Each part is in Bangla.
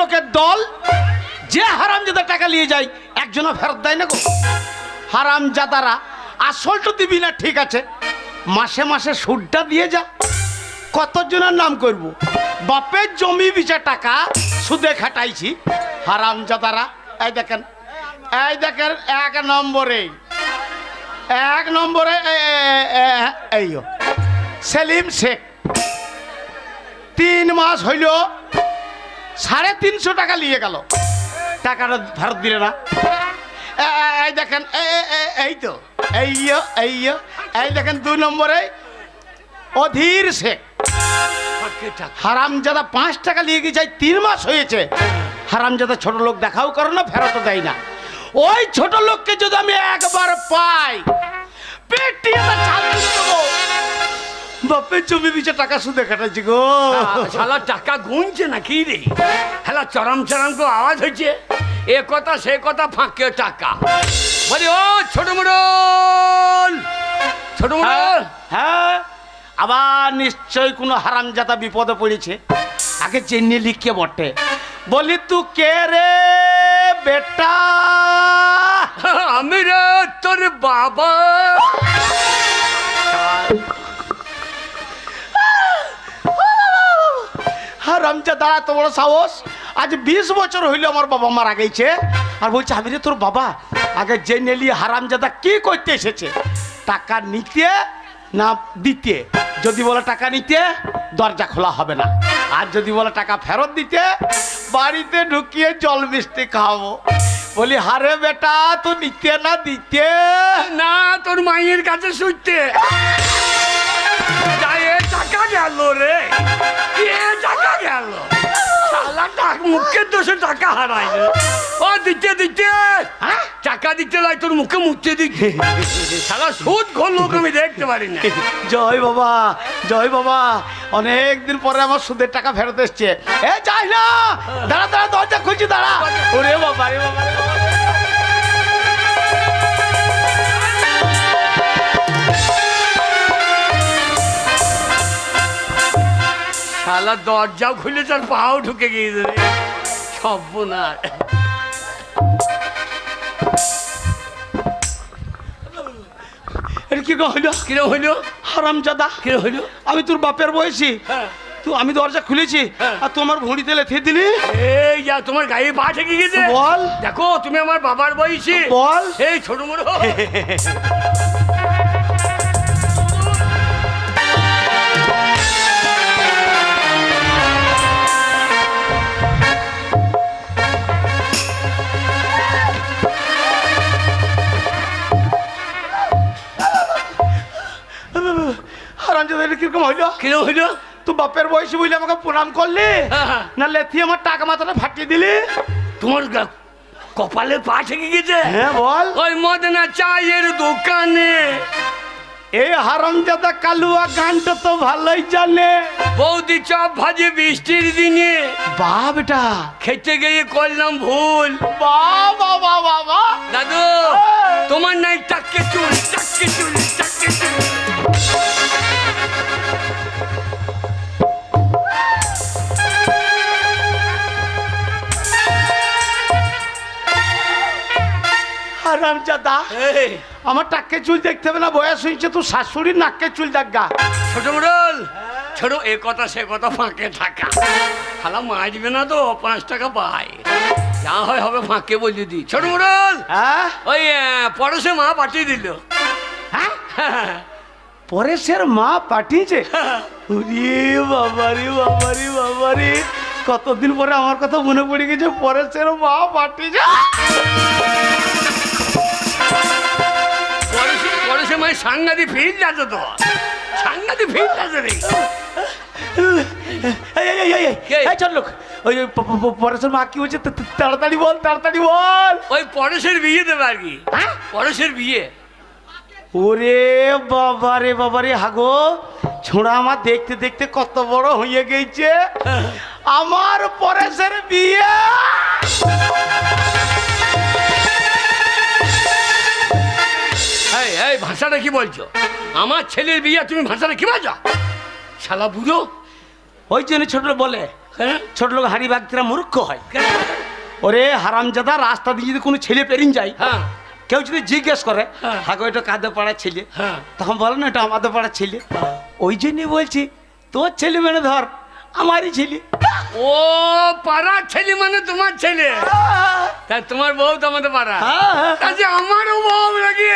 লোকের দল, যে হারামজাদা টাকা নিয়ে যায় একজনও ফেরত দেয় না গো। হারামজাদারা, আসলটা দিবি না ঠিক আছে, মাসে মাসে সুদটা দিয়ে যা। কতজনের নাম করব? বাপের জমি বিচার টাকা সুদে খাটাইছি হারামজাদারা। এই দেখেন, এই দেখেন, এক নম্বরে এই সেলিম শেখ 3 মাস হইল 350 টাকা নিয়ে গেল, টাকাটা ফেরত দিলে না। এই দেখেন, এই তো এই দেখেন 2 নম্বরে অধীর শেখ, হারামজাদা 5 টাকা নিয়ে গিয়ে যায়, 3 মাস হয়েছে। হারামজাদা ছোট লোক দেখাও করো না, ফেরত দেয় না। ওই ছোট লোককে যদি আমি একবার পাই, পেটিয়ে চাল দিয়ে দেবো। বাপের জমি বিচে টাকা সুদে কাটাচ্ছি গো। শালা টাকা গুনছে না কি রে? হেলা চরম চরম করে আওয়াজ হয়েছে, এ কথা সে কথা, ফাঁকে টাকা বলি। ও ছোট মোড়ল, ছোট মোড়ল। হ্যাঁ, আবার নিশ্চয় কোনো হারামজাদা বিপদে পড়েছে। আগে চেন্নি লিখকে বটে, বলি তু কে রে বেটা? আমি রে তোর বাবা। হারামজাদা এত বড় সাহস! আজ 20 বছর হইল আমার বাবা মারা গেছে, আর বলছে আমি রে তোর বাবা। আগে জেনে নিয়ে হারামজাদা কি করতে এসেছে, টাকা নিতে না দিতে। যদি বলে টাকা নিতে, দরজা খোলা হবে না। আর যদি বলে টাকা ফেরত দিতে, বাড়িতে ঢুকিয়ে জল মিষ্টি খাওয়াবো। বলি হারে বেটা, তো নিতে না দিতে? না, তোর মায়ের কাছে শুইতে টাকা গেল রে, টাকা গেল। মুখের দোষে টাকা হারাই ও দিতে দিতে, টাকা দিতে লাই তোর মুখে মুখতে দিচ্ছে। সারা সুদ ঘর লোক আমি দেখতে পারি না। জয় বাবা, জয় বাবা, অনেক দিন পরে আমার সুদের টাকা ফেরত এসছে। এ যাই না, দাঁড়া দাঁড়া, দরজা খুলছি, দাঁড়া। ওরে বাবা রে বাবা রে বাবা। শালা দরজাও খুলে তার পাও ঢুকে গিয়েছে রে, সর্বনাশ। কি হইলো? কিরম হইলো? হারামজাদা, কিরম হইলো? আমি তোর বাপের বয়সী, আমি দরজা খুলেছি আর তোমার ভুঁড়িতে লেথে দিলি। এই যা, তোমার গায়ে পা ঠেকে গেছে। বল। দেখো তুমি আমার বাবার বয়সী। বল। এই ছোট মোড়। হারামজাদা, কিরকম হইলো? কিরম হইলো? তুই বাপের বয়সী বলে আমাকে প্রণাম করলি, না লেথি আমার টাকা মাথাটা ফাটিয়ে দিলি? তোমার কপালে পা ঠেকে গেছে। হ্যাঁ বল। ওই মদনা চায়ের দোকানে এই হারামজাদা কালুয়া গানটা তো ভালোই জানে। বৌদি চপ ভাজি বৃষ্টির দিনে, বাহ বেটা, খেতে গিয়ে করলাম ভুল। বাহ বাবা বাবা। দাদু, তোমার নাই টাক্কে চুল, টাক্কে চুল, টাক্কে চুল। হারামজাদা, আমার টাক্কে চুল দেখতে হবে না, বয়স হয়েছে, তুই শাশুড়ির নাককে চুল দেখা। ছোট মোড়ল, ছোট এ কথা সে কথা, ফাঁকে টাকা খালা মারবে না তো, 5 টাকা পাই, যা হয় হবে, ফাঁকে বলে দি। ছোট মোড়ল, হ্যাঁ ওই পড়োশে মা পাঠিয়ে দিল। হ্যাঁ, পরেশের মা পাঠিয়েছে? ওরে বাবারি বাবারি বাবারি, কতদিন পরে আমার কথা মনে পড়ে গেছে, পরেশের মা পাঠিয়েছে। পড়োশে মায়ের সাংঘাতিক ফিল্ড আছে তো, সাংঘাতিক ফিল্ড আছে রে। চল লোক, ওই পরেশের মা কি হচ্ছে, তাড়াতাড়ি বল, তাড়াতাড়ি বল। ওই পরেশের বিয়ে দেবে আর কি। পরেশের বিয়ে। ওরে বাবারে বাবারে, হাগো ছোঁড়া আমার দেখতে দেখতে কত বড় হয়ে গেছে, আমার পরেশের বিয়ে। এই ভাষাটা কি বলছো? আমার ছেলের বিয়ে তুমি ভাষাটা কি বলছো? শালা বুড়ো। ওই জন্য ছোট বলে হ্যাঁ ছোট লোক হাঁড়ি বাগতিরা মূর্খ হয়। কেন? ওরে হারামজাদা, রাস্তা দিয়ে যদি কোনো ছেলে পেরিন যায়, হ্যাঁ কেউ যদি জিজ্ঞেস করে হ্যাঁ। হাগো এটা কাঁদে পাড়ার ছেলে, হ্যাঁ তখন বলো না এটা আমাদের পাড়ার ছেলে। ওই জন্যে বলছি তোর ছেলে মানে ধর আমারই ছেলে। ও পাড়ার ছেলে মানে তোমার ছেলে, তা তোমার বউ তো আমাদের পাড়া, তা যে আমারও বউ নাকি?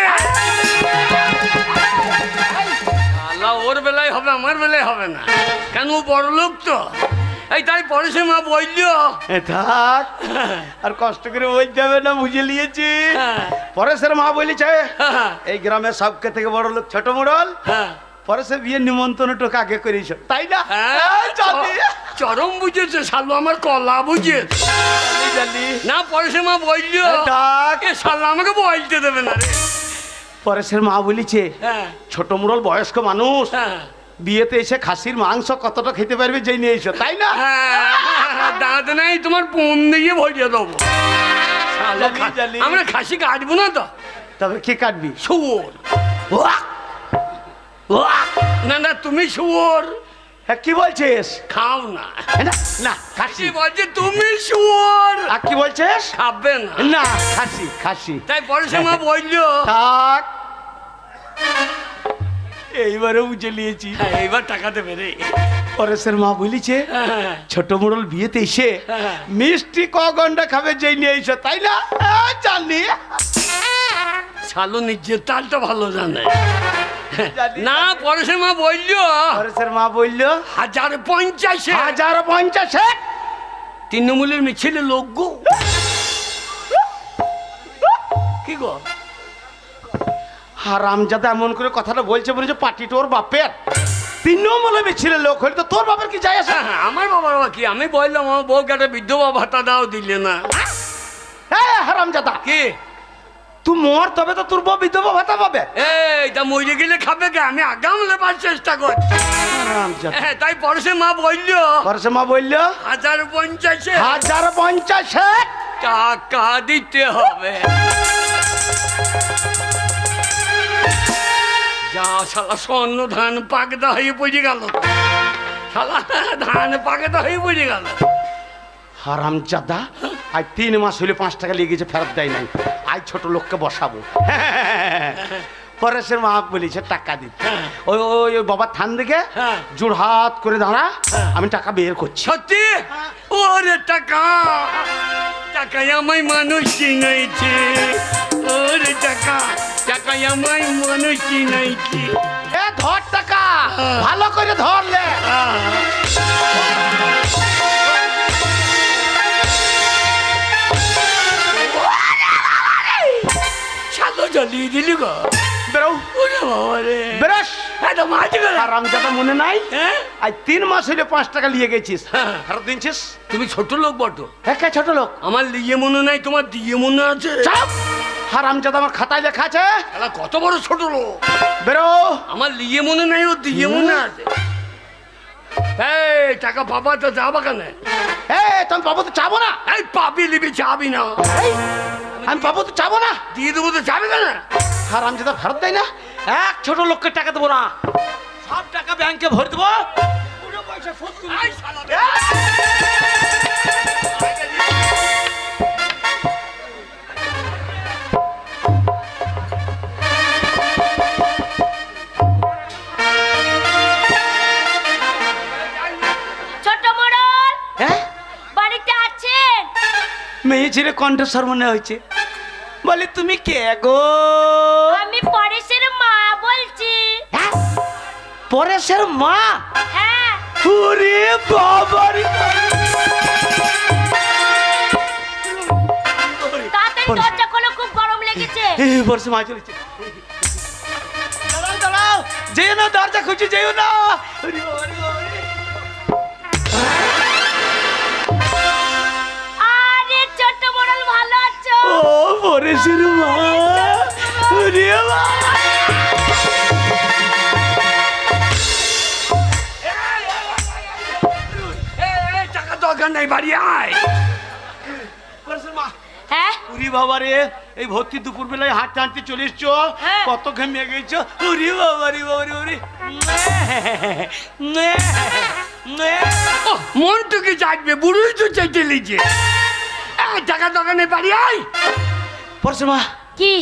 আল্লাহ, ওর বেলায় হবে, আমার বেলায় হবে না কেন? ও বড় লোক তো। এই তাই পরেশে মা বললো থাক, আর কষ্ট করে বলতে হবে না, বুঝে নিয়েছি। হ্যাঁ। পরেশের মা বলেছে হ্যাঁ এই গ্রামের সবকে থেকে বড় লোক ছোট মোড়ল, হ্যাঁ পরেশের বিয়ের নিমন্ত্রণটুকু আগে করেছ, তাই না? হ্যাঁ, জানি, চরম বুঝেছে শালু, আমার কলা বুঝেছে জানি। না। পরেশে মা বললো থাক, এ শালা আমাকে বলতে দেবে না রে। পরেশের মা বলেছে হ্যাঁ ছোট মোড়ল বয়স্ক মানুষ, হ্যাঁ বিয়েতে এসে খাসির মাংস কতটা খেতে পারবে যেই নিয়ে এসো, তাই না? হ্যাঁ, দাঁত নাই তোমার পন দিয়ে ভরিয়ে দেবো। শালা জানি, জানি। আমরা খাসি কাটবো না তো, তবে কে কাটবি? শুয়োর। ওয়াক! ওয়াক! না না, তুমি শুয়োর হ্যাঁ, কি বলছিস? খাও না। না না, খাসি। কি বলছে তুমি শুয়োর আর কি বলছিস? খাবে না? না, খাসি খাসি। তাই পরেশে মা বললো থাক, এইবারে বুঝে নিয়েছি। হ্যাঁ, এইবার টাকা দেবে রে। পরেশের মা বলেছে হ্যাঁ, ছোট মোড়ল বিয়েতে এসে হ্যাঁ। মিষ্টি ক গন্ডা খাবে যেই নিয়ে এসো, তাই না? জানি। শালো নিজের তালটা ভালো জানে জানি। না। পরেশে মা বললো পরেশের মা বলল 1050 1050 তৃণমূলের মিছিলে লোক গো। কি গো? হারামজাদা এমন করে কথাটা বলছে বলেছে পার্টি তোর বাপের, তৃণমূলে মিছিলে লোক হলে তো তোর বাপের কি যায় আসে? হ্যাঁ, আমার বাবার বাবা কি? আমি বললাম আমার বউকে একটা বিধবা ভাতা দাও, দিলে না। হারামজাদা, কি তুই মর তবে তো তোর বউ বিধবা ভাতা পাবে। এই তা মরে গেলে খাবে কে? আমি আগাম লেবার চেষ্টা করছি। হারামজাদা। হ্যাঁ, তাই পরেশে মা বললো পরেশের মা বলল 1050 1050 টাকা দিতে হবে। যা শালা স্বর্ণ ধান পাকদা হয়ে পড়ে গেল, শালা ধান পাকদা হয়ে পড়ে গেল। হারামজাদা, আজ 3 মাস হইলে 5 টাকা লেগেছে, ফেরত দেয় নাই। আজ ছোট লোককে বসাবো। পরেশের মা বলেছে টাকা দিতে। ওই ওই ওই বাবার থান থেকে হ্যাঁ। জোড় হাত করে দাঁড়া, আমি টাকা বের করছি। সত্যি? ওরে টাকা, টাকা আমায় মানুষ চিনাইছে। ওরে টাকা, টাকা আমায় মানুষ চিনাইছে। এ ধর টাকা, ভালো করে ধরলে। শালো জ্বালিয়ে দিলি গো। বেরো, ওরে বাবা রে, বেরোস। এটা মাঝে গেল। হারামজাদা মনে নাই? হ্যাঁ? আজ 3 মাস হইলে 5 টাকা নিয়ে গেছিস, হ্যাঁ। ফেরত দিনছিস? তুমি ছোট লোক বটো, একে ছোট লোক। আমার লিয়ে মনে নাই, তোমার দিয়ে মনে আছে। চাপ! হারামজাদা আমার খাতায় লেখা আছে। শালা কত বড় ছোট লোক, বেরো। আমার লিয়ে মনে নাই, ও দিয়ে মনে আছে। এই টাকা পাবা তো যাবা কেন? এ তুমি পাবো তো চাবো না। এই পাবি লিবি যাবি না। এই, আমি পাবো তো চাবো না। দিয়ে দেবো তো যাবে কেন? হারামজাদা ফেরত দেয় না। এক ছোট লোককে টাকা দেবো না, সব টাকা ব্যাংকে ভরে দেবো। পুরো পয়সা শোধ করে এই শালা দেবো। ছোট মোড়ল হ্যাঁ, বাড়িতে আছেন? মেয়ে ছেলে কণ্ঠস্বর মনে হয়েছে। বলে তুমি কে গো? আমি পরেশের মা বলছি। হ্যাঁ? পরেশের মা? হ্যাঁ, ওরে বাবারে! তাড়াতাড়ি দরজা খোলো, খুব গরম লেগেছে। এই বর্ষে মা চলেছে। দাঁড়াও দাঁড়াও, যেও না, দরজা খুঁজে যেও না। ওরে বাবারে, বাবারে। আরে ছোট মোড়ল, ভালো আছো? ও পরেশের মা, ওরে বাবা! এই টাকা দরকার নাই, বাড়ি আয়। পরেশের মা, হ্যাঁ, ওরে বাবারে, এই ভর্তি দুপুর বেলায় হাঁটতে হাঁটতে চলে এসছো, হ্যাঁ। কত ঘেমে গেছো। ওরে বাবারে, বাবারে, ওরে। মন তোকে চাইবে, বুড়োই তো চাইতে লিজে। টাকা দোকানে বাড়ি আয়। পরশুমা, কি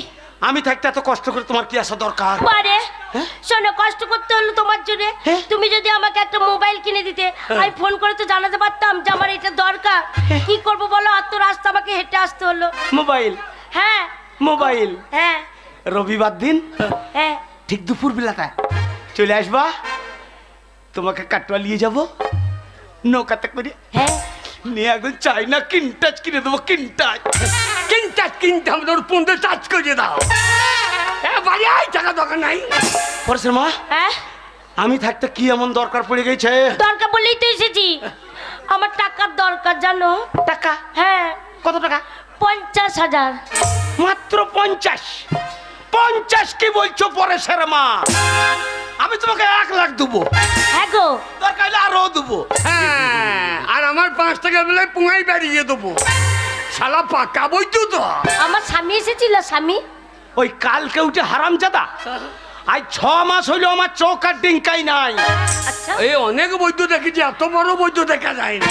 আমি থাকতে এত কষ্ট করে তোমার কি আসা দরকার? পারে হ্যাঁ? শোনো, কষ্ট করতে হলো তোমার জন্য। হ্যাঁ? তুমি যদি আমাকে একটা মোবাইল কিনে দিতে, আমি ফোন করে তো জানাতে পারতাম যে আমার এটা দরকার। কি করব বলো, অত রাস্তা আমাকে হেঁটে আসতে হলো। মোবাইল? হ্যাঁ মোবাইল হ্যাঁ রবিবার দিন হ্যাঁ। ঠিক দুপুর বেলাটা চলে আসবা, তোমাকে কাটোয়া নিয়ে যাব নৌকাতে করে। হ্যাঁ নিয়ে একদম চাইনা কিনটাচ কিনে দেবো, কিনটাচ। কিনতে হবে তোর 15 চার্জ করে দাও। বাড়ি আয়, টাকা দোকান নাই। পরশুমা, হ্যাঁ, আমি থাকতে কি এমন দরকার পড়ে গেছে? দরকার বলেই তো এসেছি। আমার টাকার দরকার জানো। টাকা? হ্যাঁ, কত টাকা? 50,000। মাত্র 50? 50 কি বলছো পরেশের মা? আমি তোমাকে 1 লাখ দেবো, হ্যাঁ গো, দরকার হলে আরো দেবো। হ্যাঁ, আর আমার 5 টাকা বেলে পুঙাই বেরিয়ে দেবো। শালা পাকা বইতো তো। আমার স্বামী এসেছিল, স্বামী। ওই কালকে উঠে হারামজাদা, আজ 6 মাস হইলো আমার চোখ আর ডিঙ্কাই নাই। আচ্ছা, এই অনেক বৈদ্য দেখেছি, এত বড় বৈদ্য দেখা যায় না।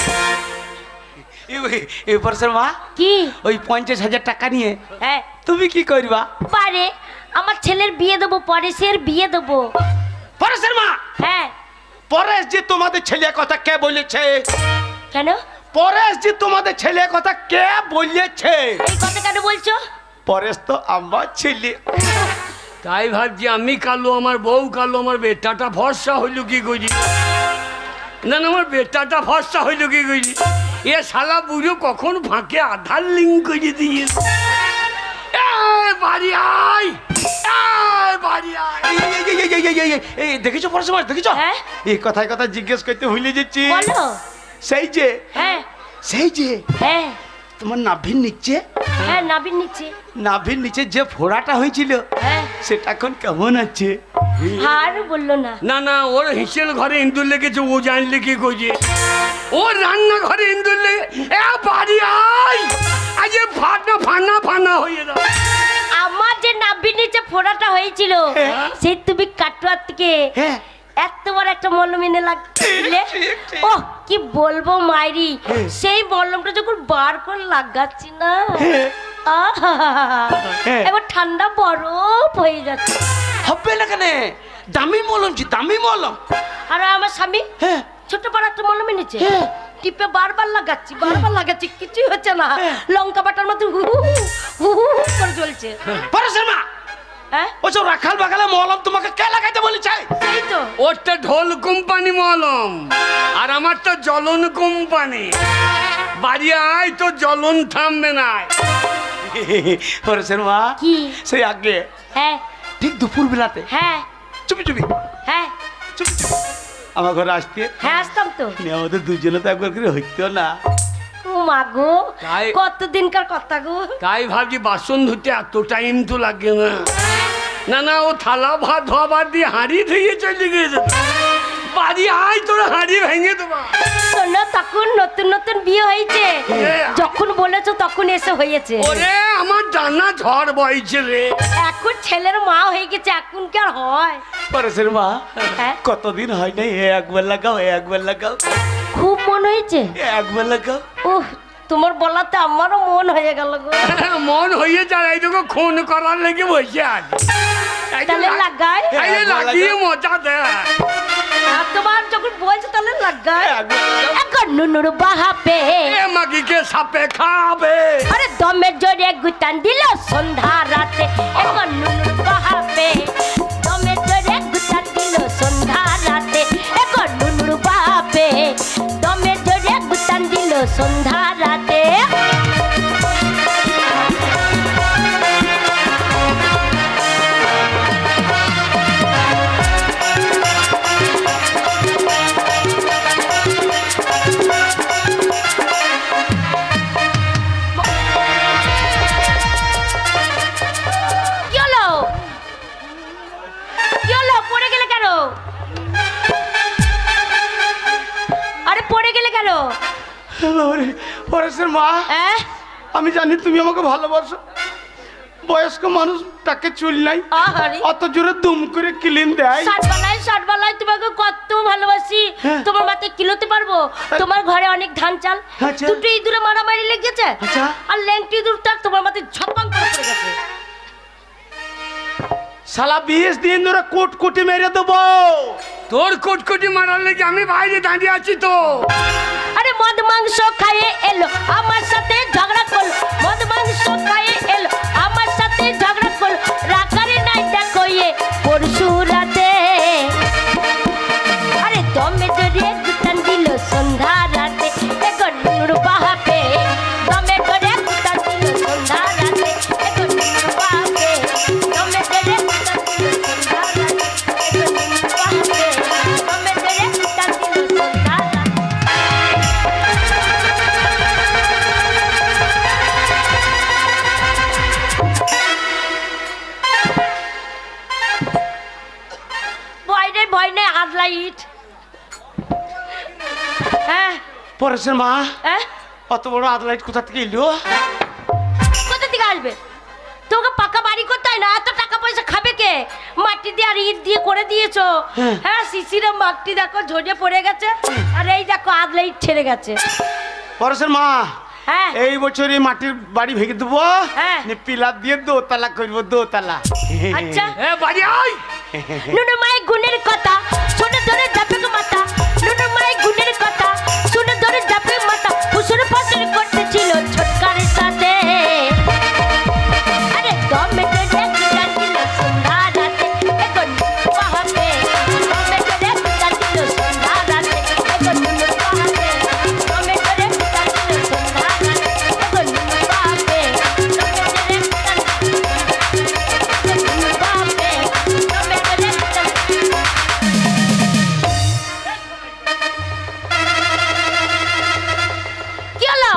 এই পরেশের মা, কি? ওই 50,000 টাকা নিয়ে হ্যাঁ, তুমি কি করবা? পারে আমার ছেলের বিয়ে দেবো, পরেশের বিয়ে দেবো। পরেশের মা, হ্যাঁ, পরেশ যে তোমাদের ছেলে কথা কে বলেছে? কেন পরেশ যে তোমাদের ছেলে কথা কে বলেছে? এই কথা কেন বলছো? পরেশ তো আমার ছেলে। তাই ভাবছি আমি কালো, আমার বউ কালো, আমার বেটাটা ভরসা হইল কি করি? না না, আমার বেটাটা ভরসা হইল কি করি? এ শালা বুড়ো কখন ফাঁকে আধার লিঙ্ক করে দিয়ে। বাড়ি আয়, বাড়ি আয়। এই দেখেছো পরেশ মা, দেখেছো? হ্যাঁ। এই কথায় কথা জিজ্ঞেস করতে ভুলে যাচ্ছি। বলো। সেই যে, হ্যাঁ সেই যে হ্যাঁ তোমার নাভির নিচে, হ্যাঁ, নাবির নিচে। নাভির নিচে যে ফোড়াটা হয়েছিল, হ্যাঁ, সেটা এখন কেমন আছে? আর বললো না। না না, ওর হিসেল ঘরে ইন্দুর লেগেছে, ও জানলে কি কইছে? ওর রান্না ঘরে ইন্দুর লেগে। বাড়ি আয়, আজ ফানা ফানা ফানা হয়ে দাও। আমার যে নাবির নিচে ফোড়াটা হয়েছিল, হ্যাঁ। সেই তুমি কাটোয়ার থেকে হ্যাঁ, এত বড় একটা মলম এনে লাগছিলে। ঠিক, ঠিক। ও কি বলবো মাইরি, হ্যাঁ। সেই মলমটা যখন বার করে লাগাচ্ছি না, হ্যাঁ। আহা, হ্যাঁ। এবার ঠান্ডা বরফ হয়ে যাচ্ছে। হবে না কেন? দামি মলম, দামি মলম। আর আমার স্বামী হ্যাঁ, ছোট বড় একটা মলম এনেছে, হ্যাঁ। টিপে বারবার লাগাচ্ছি, কিছুই হচ্ছে না। হ্যাঁ। লঙ্কা বাটার মতো হু হু হু হু হু করে জ্বলছে। পরেশের মা, হ্যাঁ, ওসব রাখাল বাগালে মলম তোমাকে কে লাগাইতে বলেছে? সেই তো। ওরটা ঢোল কোম্পানি মলম, আর আমার তো জ্বলন কোম্পানি। বাড়ি আয়, তো জ্বলন থামবে না। পরেশের মা, কি? সেই আগে হ্যাঁ ঠিক দুপুর বেলাতে হ্যাঁ চুপি চুপি হ্যাঁ চুপি চুপি আমার ঘরে আসতে, হ্যাঁ, আসতাম তো। নিয়ে আমাদের দুজনে তো একবার করে হইতো না? ও মা গো, তাই- কতদিনকার কথা গো। তাই ভাবছি বাসন ধুতে এত টাইম তো লাগে না। না না, ও থালা ভাত ধোয়া বাদ দিয়ে হাঁড়ি ধুয়ে চলে গিয়েছে। বাড়ি আয়, তোর হাঁড়ি ভেঙে দেবা। শোনো, তখন নতুন নতুন বিয়ে হয়েছে, যখন বলেছো তখন এসে হয়েছে। ওরে আমার ডানা ঝড় বইছে রে। এখন ছেলের মা হয়ে গেছে, এখন কি আর হয়? পরেশের মা, হ্যাঁ, কতদিন হয় না একবার লাগাও, একবার লাগাও, খুব মন হয়েছে। একবার লাগাও। ওহ, তোমার বলাতে আমারও মন হয়ে গেল গো। মন হয়ে যায়, এই তোকে খুন করার লেগে বসে আছে। তাহলে লাগাই। লাগিয়ে মজা দেয়। আর তোমার যখন বলছো তাহলে লাগাই। একবার লাগাও। এখন নুনুর বাহাপে, এ মাগিকে সাপে খাবে। আরে দমে জোরে গুতান দিল সন্ধ্যা রাতে। এখন নুনুর বাহাপে, দমে জোরে গুতান দিল সন্ধ্যা রাতে। এখন নুনুর বাহাপে, দমে জোরে গুতান দিল সন্ধ্যা রাতে। কি হলো? কি হলো? পড়ে গেলে কেন? আরে পড়ে গেলে কেন? বাবারে, পরেশের মা, হ্যাঁ, আমি জানি তুমি আমাকে ভালোবাসো। বয়স্ক মানুষ তাকে চুল নাই, আহারে অত জোরে দুম করে ক্লিন দেয়। ষাটবেলায় তোমাকে কত ভালো ভালোবাসি হ্যাঁ। তোমার মাথায় কিলোতে পারবো? তোমার ঘরে অনেক ধান চাল, আচ্ছা। দুটো ইঁদুরে মারামারি লেগেছে, আচ্ছা। আর ল্যাংটি ইঁদুরটা তোমার মাথায় ঝপাং করে পড়ে গেছে। শালা 20 দিন ধরে কুটকুটি মেরে দেবো। তোর কোটকোটি মারার লেগে আমি বাইরে দাঁড়িয়ে আছি তো। আরে মদ মাংস খাইয়ে এলো আমার সাথে ঝগড়া করলো, মদ মাংস খাইয়ে এলো আমার সাথে ঝগড়া করলো, রাখারে নাই দেখো ইয়ে পরশু রাতে। আরে দমে জড়িয়ে গুতান দিল সন্ধ্যা রাতে, এখন নুর বাহাবে। দমে জড়িয়ে গুতান দিল সন্ধ্যা রাতে, এখন নুর বাহাবে। দমে জড়িয়ে গুতান দিল সন্ধ্যা রাতে, এখন নুর বাহাবে। দমে জড়িয়ে গুতান দিল সন্ধ্যা রাতে। ভয় নেই হাত লাইট। হ্যাঁ পরেশের মা হ্যাঁ, অত বড় আদলাইট কোথা থেকে এলো? কোথা থেকে আসবে? তোমাকে পাকা বাড়ি করতে হয় না, এত টাকা পয়সা খাবে কে? মাটি দিয়ে আর ইট দিয়ে করে দিয়েছো। হ্যাঁ, শিশিরে মাটি দেখো ঝরে পড়ে গেছে, আর এই দেখো আধ লাইট ছেড়ে গেছে। পরেশের মা হ্যাঁ এই বছর এই মাটির বাড়ি ভেঙে দেবো, হ্যাঁ। পিলার দিয়ে দোতলা করবো, দোতলা। আচ্ছা, এ বাড়ি আয়। নুনু মায়ের গুণের কথা শুনে ধরে যাবে গো মাথা, নুনু মায়ের গুণের কথা শুনে ধরে যাবে মাথা, ফুসুর ফাসুর করতেছিল ছোটকার সাথে। আরে দমে জড়িয়ে গুতান দিল সন্ধ্যা রাতে, এখন পাহাবে। দমে জড়িয়ে গুতান দিল সন্ধ্যা রাতে, এখন নুনু পাহাবে। দমে জড়িয়ে গুতান দিল সন্ধ্যা রাতে, এখন নুনু পাহাবে। দমে জড়িয়ে গুতান দিল নুনু পাহাবে। দমে জড়িয়ে গুতান। কি হলো?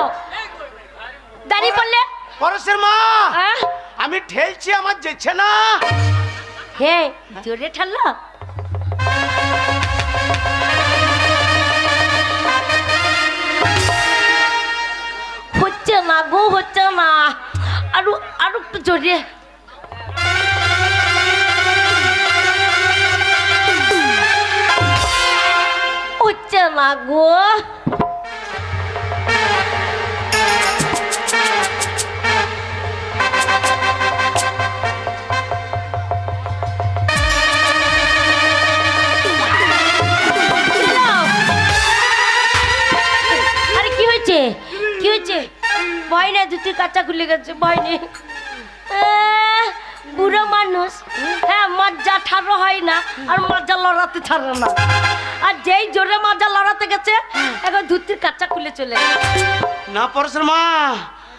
দাঁড়িয়ে পড়লে? পরেশের মা হ্যাঁ আমি ঠেলছি, আমার যেছে না। হে জোরে ঠাল্লা। হচ্ছে না গো, হচ্ছে না, আরো আরো একটু জোরে। হচ্ছে না গো। আরে কি হয়েছে, কি হয়েছে? ভয় নেই, ধুতির কাঁচা খুলে গেছে, ভয় নেই। বুড়ো মানুষ, হ্যাঁ মজ্জা ঠাড়ো হয় না, আর মজ্জা লড়াতে ছাড়ে না, আর যেই জোরে মজ্জা লড়াতে গেছে এখন ধুতির কাঁচা খুলে চলে গেছে। না পরেশের মা,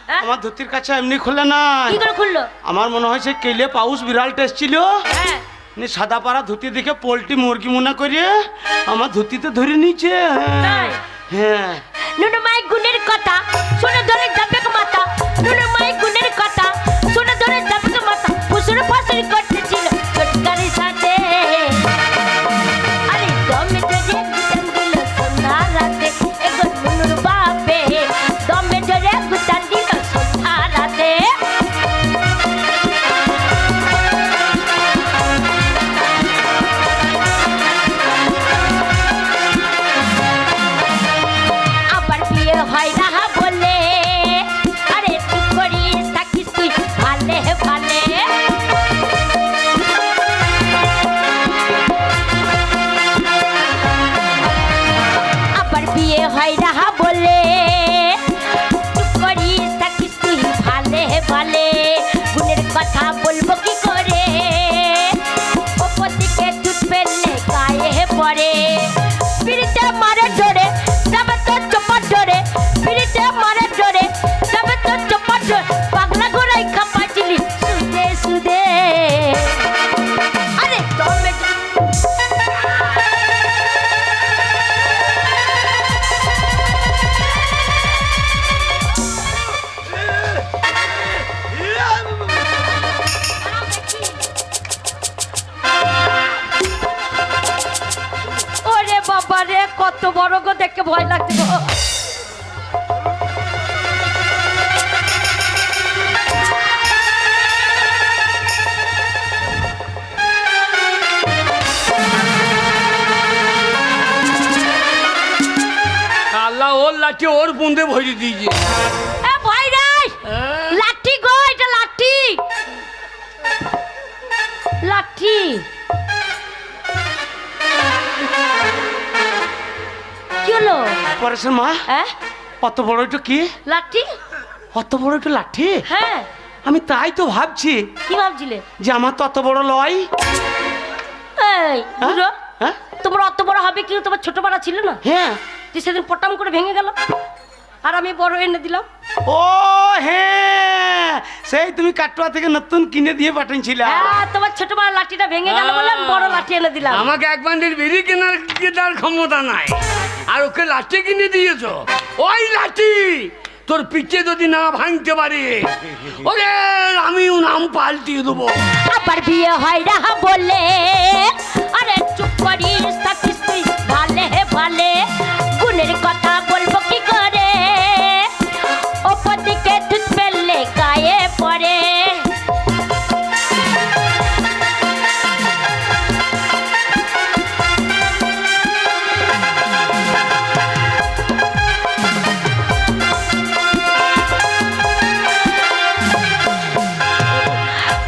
হ্যাঁ? আমার ধুতির কাছে এমনি খুলে না। কি করে খুললো? আমার মনে হয়েছে কেলে পাউস বিড়াল টেস্ট ছিল, হ্যাঁ সাদা পাড়া ধুতি দেখে পোল্ট্রি মুরগি মনে করিয়ে আমার ধুতিতে ধরে নিচ্ছে। তাই? হ্যাঁ নুনু মায়ের গুণের কথা শুনে ধরে যাবে গো মাথা, নুনু মায়ের গুণের কথা শুনে ধরে যাবে গো মাথা, ফুসুর ফাসুর করতেছিল ছোটকার সাথে। আরে দমে জড়িয়ে গুতান দিল সন্ধ্যা রাতে, এখন নুনুর বাপে। দমে জড়িয়ে গুতান দিল সন্ধ্যা রাতে। আবার বিয়ে হয় না বলে, আরে তুই করিস থাকিস তুই ভালে ভালে। আবার বিয়ে হয় না বলে, তুই করিস থাকিস তুই ভালে ভালে। গুণের কথা বলবো কি করে, ওপর দিকে দুধ ফেললে গায়ে পড়ে। পিড়িতে মারে জোরে যাবে তো চোপার জোরে, পিড়িতে মারে জোরে যাবে তো চোপার জোরে। পাগলা ঘোড়াই খাপাইছিলি সুদে সুদে। আরে দমে ওরে বাবা রে, কত বড় গো, দেখে ভয় লাগছে গো। শালা ওর লাঠি ওর বুন্দে ভরে দিয়েছে। এ ভয় নাই, লাঠি গো, এটা লাঠি, লাঠি। কি হলো? পরেশের মা, হ্যাঁ, অত বড় একটু কি? লাঠি। অত বড় একটু লাঠি? হ্যাঁ। আমি তাই তো ভাবছি কি ভাবছিলে? যে আমার তো অত বড় লয়। এই বুড়ো, হ্যাঁ তোমার অত বড় হবে কি? তোমার ছোট পাড়া ছিল না? হ্যাঁ। যে সেদিন পটাম করে ভেঙে গেল, আর আমি বড় এনে দিলাম। ও হ্যাঁ, সেই তুমি কাটোয়া থেকে নতুন কিনে দিয়ে পাঠিয়েছিলে। হ্যাঁ, তোমার ছোট পাড়া লাঠিটা ভেঙে গেল বলে আমি বড় লাঠি এনে দিলাম। আমাকে এক বান্ডিল বিড়ি কেনার ক্ষমতা নাই, আর ওকে লাঠি কিনে দিয়েছো। ওই লাঠি তোর পিঠে যদি না ভাঙতে পারে, ওরে আমিও নাম পাল্টিয়ে দেবো। আবার বিয়ে হয় না বলে, আরে চুপ করিস থাকিস তুই, ভালে ভালে গুণের কথা বলবো কি করে, ওপর দিকে দুধ ফেললে গায়ে পড়ে।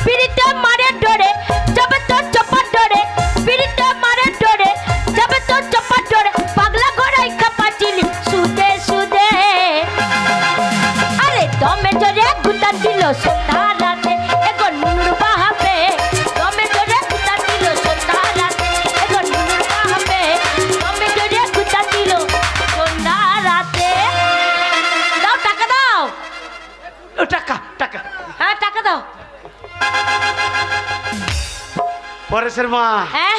পিড়িতে মারে ডরে যাবে তো চপা ডরে, পিড়িতে মারে ডরে যাবে তো চপা ডরে, পাগলা গড়াই কাপাচিলি সুদে সুদে। আরে দমে জোরে গুতা দিল সন্ধ্যা রাতে, এগো নুনুর বাহাবে, দমে জোরে গুতা দিল সন্ধ্যা রাতে, এগো নুনুর বাহাবে, দমে জোরে গুতা দিল সন্ধ্যা রাতে। দাও টাকা দাও। ও টাকা টাকা। হ্যাঁ টাকা দাও। পরেশের মা, হ্যাঁ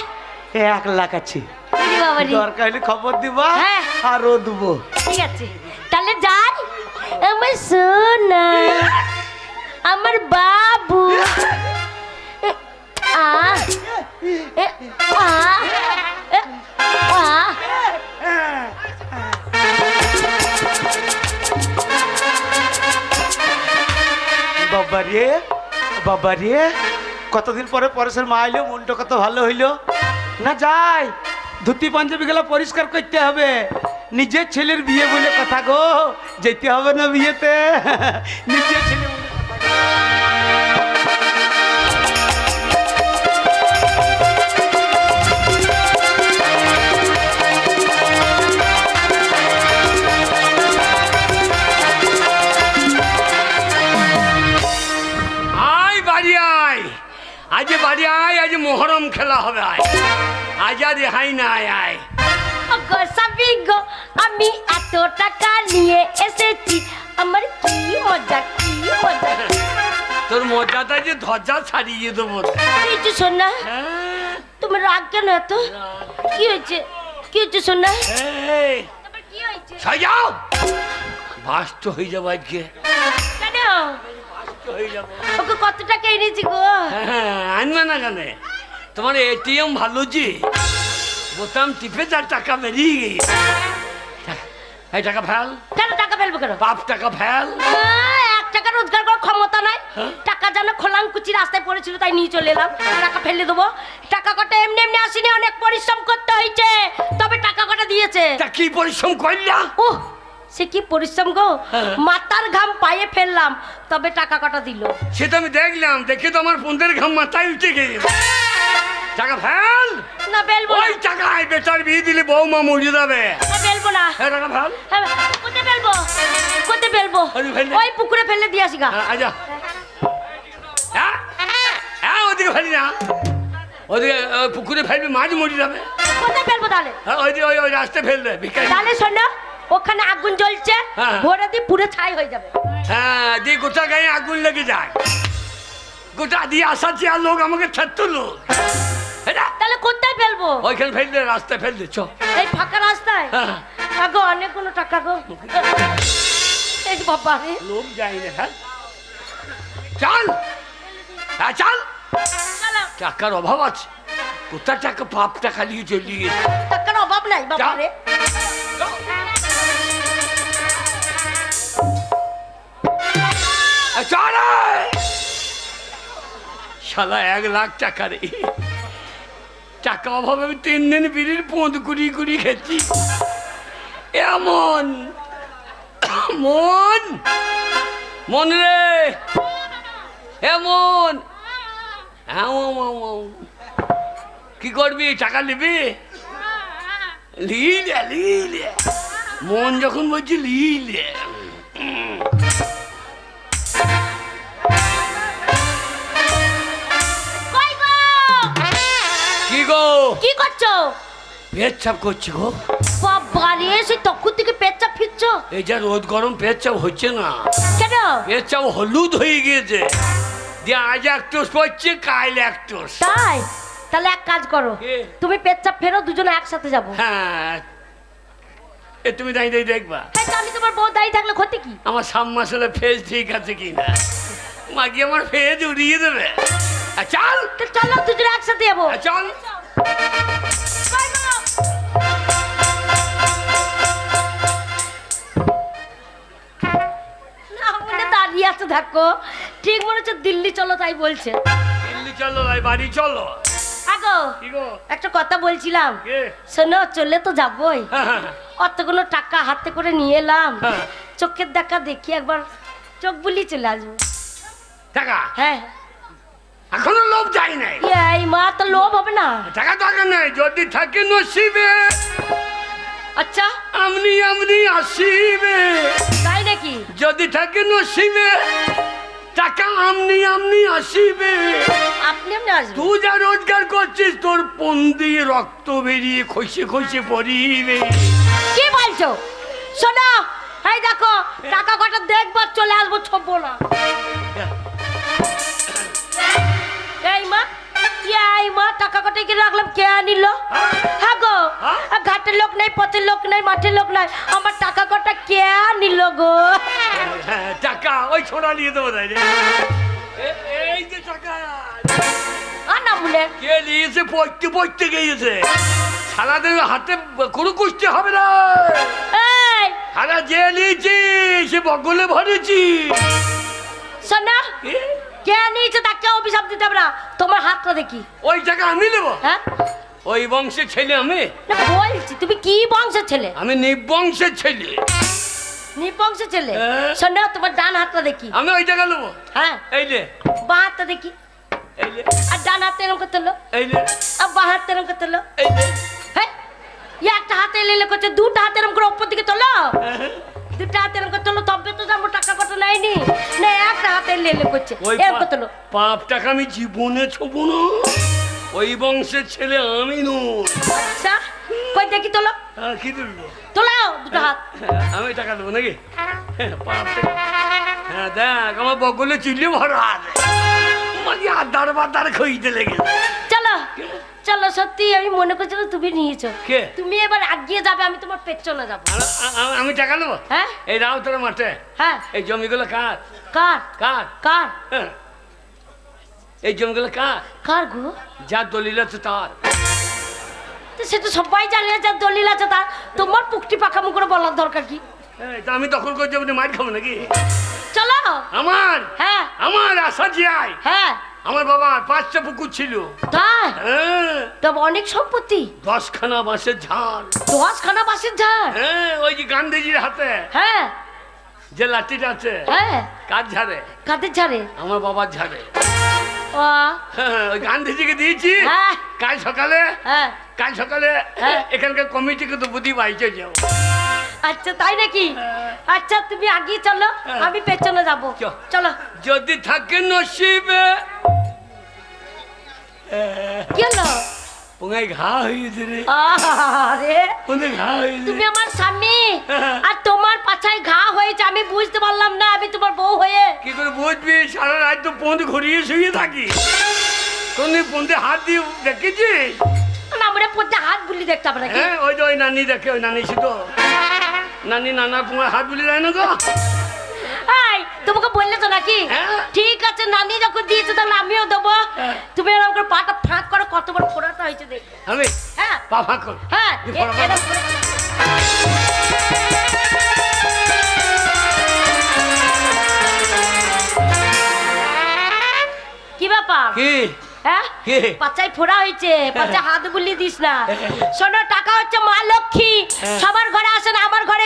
1 লাখ আছে, দিদি বাবারি, দরকার হলে খবর দিবা। হ্যাঁ। আরো দেবো। ঠিক আছে তাহলে যাই। আমার সোনা, আমার বাবু, আ এ, আ এ, আ। বাবা রে, বাবা রে, কতদিন পরে পরেশের মা আইলো, মনটা কত ভালো হইলো না। যাই, ধুতি পাঞ্জাবি গুলো পরিষ্কার করতে হবে। নিজের ছেলের বিয়ে বলে কথা গো, যেতে হবে না বিয়েতে। নিজের ছেলে বলে কথা। আয় বাড়ি আয়, আজ বাড়ি আয়, আজ মোহরম খেলা হবে। আয় আজ আর রেহাই না, আয় আয়। ওগো সাবি গো, আমি এত টাকা নিয়ে এসেছি, আমার কি মজা, কি মজা। তোর মজাটা যে ধ্বজা ছাড়িয়ে দেবো। এই যে সোনা, হ্যাঁ, তুমি রাগ কেন এত? কি হয়েছে, কি হয়েছে সোনা? এই, তোমার কি হয়েছে? সাজাও, বাস্ত হয়ে যাবো আজকে, কেন? বাস্ত হয়ে যাবো। ওকে কত টাকা এনেছি গো? হ্যাঁ, আনবে না কেন? তোমার এটিএম ভালো যে, বোতাম টিপে তার টাকা বেরিয়ে গেছে। এই টাকা ফেল। কেন টাকা ফেলবো কেন? বাপ টাকা ফেল। 1 টাকা রোজগার করার ক্ষমতা নাই। টাকা যেন খোলাং কুচি রাস্তায় পড়েছিল তাই নিয়ে চলে এলাম। টাকা ফেলে দেবো? টাকা কটা এমনি এমনি আসেনি, অনেক পরিশ্রম করতে হয়েছে তবে টাকা কটা দিয়েছে। তা কি পরিশ্রম করলা? ওহ, সে কি পরিশ্রম গো, মাথার ঘাম পায়ে ফেললাম তবে টাকা কটা দিল। সেটা আমি দেখলাম, দেখে তো আমার পুন্দের ঘাম মাথায় উঠে গেছে। টাকা ফেল। না বেলবো না। ওই টাকায় বেটার বিয়ে দিলে বৌমা মরে যাবে। না বেলবো না। হ্যাঁ, টাকা ফেল। হ্যাঁ, কোথায় ফেলবো, কোথায় ফেলবো? ওই ফেলে। ওই পুকুরে ফেলে দিয়ে আসি গা। হ্যাঁ, আজা। হ্যাঁ, হ্যাঁ, ওদিকে ফেলি না, ওদিকে পুকুরে ফেলবি, মাছ মরে যাবে। কোথায় ফেলবো তাহলে? হ্যাঁ, ওই রাস্তায় ফেলবে ভিখারি। তাহলে শোনো, ওখানে আগুন জ্বলছে, হ্যাঁ। ভোরে দিয়ে পুরো ছাই হয়ে যাবে। হ্যাঁ, দিয়ে গোটা গায়ে আগুন লেগে যায়, গোটা দিয়ে আসা চেয়ার লোক আমাকে ছাড়তো লোক। তাহলে কোথায় ফেলবো? ওইখানে ফেললে, রাস্তায় ফেললে, চ। এই ফাঁকা রাস্তায়? হ্যাঁ। আগো অনেক কোনো টাকা গো। এই বাবা রে, লোক যায় না। হ্যাঁ, চল, হ্যাঁ চল। চলো। টাকার অভাব আছে, কোথা টাকা, পাপ টাকা নিয়ে চলিয়ে গেছে। টাকার অভাব নাই বাবা রে। চল। শালা 1 লাখ টাকা রে, টাকা অভাবে আমি 3 দিন বিড়ির পোঁদ কুড়ি কুড়ি খেয়েছি। মন মন মন রে মন হ্যাঁ কি করবি টাকা নিবি লিলে লিলে মন যখন বলছি লিলে কই গো? কি গো কি করছো? পেচ্ছাপ করছি গো বাবা রে, সেই তখন থেকে পেচ্ছাপ ফিরছো এই যা রোদ গরম পেচ্ছাপ হচ্ছে না কেন? পেচ্ছাপ হলুদ হয়ে গিয়েছে দিয়ে আজ একটু পড়ছে কাল একটু তাই? তাহলে এক কাজ করো, কি? তুমি পেচ্ছাপ ফেরো, দুজনে একসাথে যাবো। হ্যাঁ এ তুমি দাঁড়িয়ে দাঁড়িয়ে দেখবা হ্যাঁ, তা আমি তোমার বউ দাঁড়িয়ে থাকলে ক্ষতি কি? আমার সামমাসলে ফেজ ঠিক আছে কিনা মাগি আমার ফেজ উড়িয়ে দেবে চল তো চলো দুজনে একসাথে যাবো। চল কই গো? না মনে দাঁড়িয়ে আছে, দেখো ঠিক মনে হচ্ছে দিল্লি চলো তাই বলছে। দিল্লি চলো ভাই বাড়ি চলো আগো কি গো একটা কথা বলছিলাম, কে? শোনো চলে তো যাবোই, হ্যাঁ, হ্যাঁ, অতগুলো টাকা হাতে করে নিয়ে এলাম, হ্যাঁ। চোখের দেখা দেখি একবার চোখ বুলিয়ে চলে আসবো। টাকা হ্যাঁ এখনো লোভ যাই নাই এই মা, তো লোভ হবে না? টাকা দরকার নাই যদি থাকে নসিবে আচ্ছা আমনি আমনি আসিবে তাই নাকি? যদি থাকে নসিবে টাকা আমনি আমনি আসিবে আপনি এমনি আসবেন? তুই যা রোজগার করছিস তোর পন দিয়ে রক্ত বেরিয়ে খসে খসে পড়িবে কি বলছো? শোনো এই দেখো টাকা কটা দেখবার চলে আসবো, ছবো না। এই মা টাকা কটা কি রাখলাম, কে আনিল? হ্যাঁ গো, ঘাটের লোক নাই, পথের লোক নাই, মাঠের লোক নাই, আমার টাকা কটা কে আনিল গো? হ্যাঁ, টাকা ওই ছোড়া নিয়ে দেবো তাই রে এই যে টাকা আনা মনে কে নিয়েছে পড়তে পড়তে গিয়েছে সারাদের হাতে কোনো কুস্তি হবে না এই সারা যে নিয়েছি সে বগলে ভরেছি শোনা, কে নিয়েছে তাকে অভিশাপ দিতে হবে না, তোমার হাতটা দেখি। ওই টাকা আমি নেবো হ্যাঁ ওই বংশের ছেলে আমি না বলছি, তুমি কি বংশের ছেলে? আমি নিবংশের ছেলে নিবংশের ছেলে। হ্যাঁ। শোনো তোমার ডান হাতটা দেখি। আমি ওই টাকা নেবো হ্যাঁ এই রে বাঁ হাতটা দেখি। এই রে আর ডান হাতে এরকম করতে হলো, এই রে আর বাঁ হাতে এরকম করতে হলো। এই রে হ্যাঁ একটা হাতে এলে করছে, দুটো হাতে এরকম করে ওপর দিকে তোলো, দুটো হাতে এরকম করতে হলো, তবে তো যাবো টাকা কত নেয়নি না, একটা হাতে এলে করছে ওই এরকম করতে হলো। পাপ টাকা আমি জীবনে ছোবো না ওই বংশের ছেলে আমি নই আচ্ছা কই দেখি তোলো, কি দেবো তোলো দুটো হাত। আমি টাকা দেবো নাকি পাপ টাকা হ্যাঁ দেখ আমার বগলে চিল্লি ভরা আছে মানে আদার বাদার খইতে লেগে চলো চলো, সত্যি আমি মনে করছিলাম তুমি নিয়েছো, কে? তুমি এবার আগিয়ে যাবে, আমি তোমার পেছনে যাবো। আমি টাকা নেবো হ্যাঁ এই রাও তোর মাঠে হ্যাঁ এই জমিগুলো কার কার কার কার হ্যাঁ। এই জমিগুলো কার কার গো? যার দলিল আছে তার তো সেটা সবাই জানে, যার দলিল আছে তার, তোমার পুকটি পাকামো করে বলার দরকার কি? তা আমি দখল করে যাবো মার খাবো নাকি চলো। আমার হ্যাঁ আমার আশা জিয়াই হ্যাঁ আমার বাবার 5টা পুকুর ছিল তাই? হ্যাঁ তবে অনেক সম্পত্তি, 10খানা বাঁশের ঝাড় 10খানা বাসের ঝাড়। হ্যাঁ ওই যে গান্ধীজির হাতে হ্যাঁ যে লাঠিটা আছে হ্যাঁ কার ঝাড়ে কাদের ঝাড়ে? আমার বাবার ঝাড়ে ও হ্যাঁ, ওই গান্ধীজিকে দিয়েছি হ্যাঁ কাল সকালে হ্যাঁ কাল সকালে হ্যাঁ। এখানকার কমিটিকে তো বুদ্ধি বাইচে যাও আচ্ছা তাই নাকি? আচ্ছা তুমি আগিয়ে চলো, আমি পেছনে যাবো। চল। চলো। যদি থাকে নসিবে কি হলো? পোঙায় ঘা হয়েছে রে আরে পোঙায় ঘা হয়েছে তুমি আমার স্বামী হ্যাঁ। আর তোমার পাছায় ঘা হয়েছে, আমি বুঝতে পারলাম না, আমি তোমার বউ হয়ে। কি করে বুঝবি সারা রাত তো পন্দ ঘুরিয়ে শুয়ে থাকি কোন পন্দে হাত দিয়ে দেখেছিস না আমরা পড়তে হাত বুলি দেখতে হবে নাকি? হ্যাঁ ওই যে ওই নানি দেখে ওই নানি শুধু নানি নানা পোঙায় হাত বুলে যায় না গো এই তোমাকে বললে তো নাকি? হ্যাঁ। ঠিক আছে, নানি যখন দিয়েছে তাহলে আমিও দেবো। হ্যাঁ। তুমি এরকম করে পাটা ফাঁক করো, কতবার ফোড়াটা হয়েছে দেখ। আমি হ্যাঁ পা ফাঁক কর হ্যাঁ তুই ফোড়া ফাঁক এরকম করে। কি ব্যাপার? কি হ্যাঁ কি? পাচাই ফোড়া হয়েছে, পাচা হাত বুলিয়ে দিস না। শোনো টাকা হচ্ছে মা লক্ষ্মী, সবার ঘরে আসে না, আমার ঘরে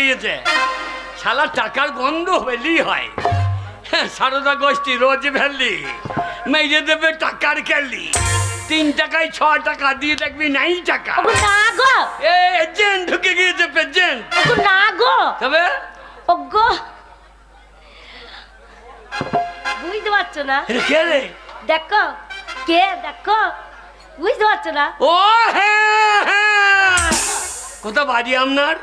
গিয়েছে শালা টাকার গন্ধ হলেই হয় হ্যাঁ, সারদা গোষ্ঠী রোজ ভ্যালি মেয়ে দেবে টাকার খেলি 3 টাকায় 6 টাকা দিয়ে দেখবি 9 টাকা ওগো না গো এ এজেন্ট ঢুকে গিয়েছে পেজেন্ট ওগো না গো তবে ওগো বুঝতে পারছো না কে রে দেখো কে দেখো বুঝতে পারছো না ও হ্যাঁ হ্যাঁ কোথা বাড়ি আপনার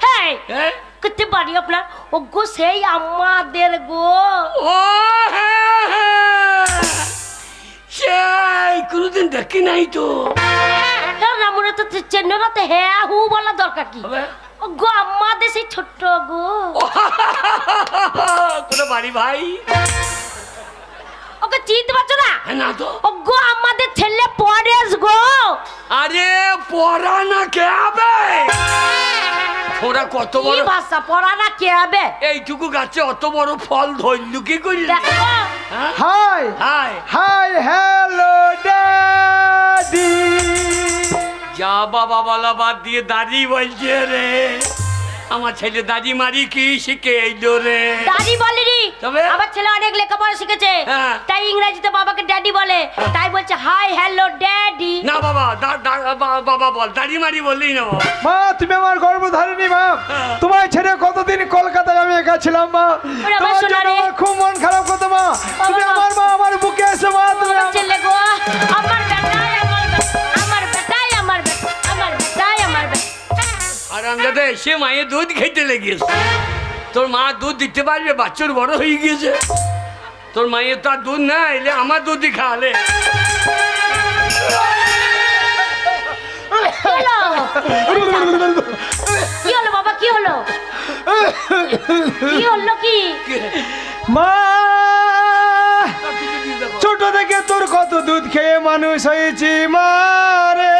হ্যাঁ হ্যাঁ করতে পারি আপনার ওগো সেই আমাদের গো ও হ্যাঁ হ্যাঁ সেই কোনোদিন দেখি নাই তো হ্যাঁ রামুরে তো চেন্নাই রাতে হ্যাঁ হু বলা দরকার কি তবে ওগো আমাদের সেই ছোট্ট গো কোথা বাড়ি ভাই ওকে চিনতে পারছো না হ্যাঁ না তো ওগো আমাদের ছেলে পরেশ গো আরে পড়া না কে হবে ওরা কত কি বড় ভাষা পড়া না কে হবে এইটুকু গাছে অত বড় ফল ধরলু কি করি দেখো হ্যাঁ high high hi hello daddy যা বাবা বলা বাদ দিয়ে দাদি বলছে রে আমার ছেলে দাদি মারি কি শিখে এইলো রে দাদি বলেনি তবে? আমার ছেলে অনেক লেখাপড়া শিখেছে হ্যাঁ। তাই ইংরেজিতে বাবাকে ড্যাডি বলে তাই বলছে হাই হ্যালো ড্যাডি না বাবা বাবা বল দাদি মারি বললেই না বাবা মা তুমি আমার গর্ভধারিণী মা হ্যাঁ। তোমায় ছেড়ে কতদিন কলকাতায় আমি একা ছিলাম মা ওরে আমার তোমার সোনা জন্য রে। আমার খুব মন খারাপ করতো মা তুমি বাবা। আমার মা আমার বুকে এসো মা তুমি আমার আমার- ছেলে গো আমার বেটাই আমার বেটাই আমার বেটাই আমার বেটা আর আমাদের এসে মায়ের দুধ খেতে লেগেছে তোর মা দুধ দিতে পারবে বাচ্চার বড় হয়ে গিয়েছে তোর মায়ের তো আর দুধ না এলে আমার দুধই খাওয়ালে কি হলো বাবা কি হলো কি হলো কি মা ছোট থেকে তোর কত দুধ খেয়ে মানুষ হয়েছি মারে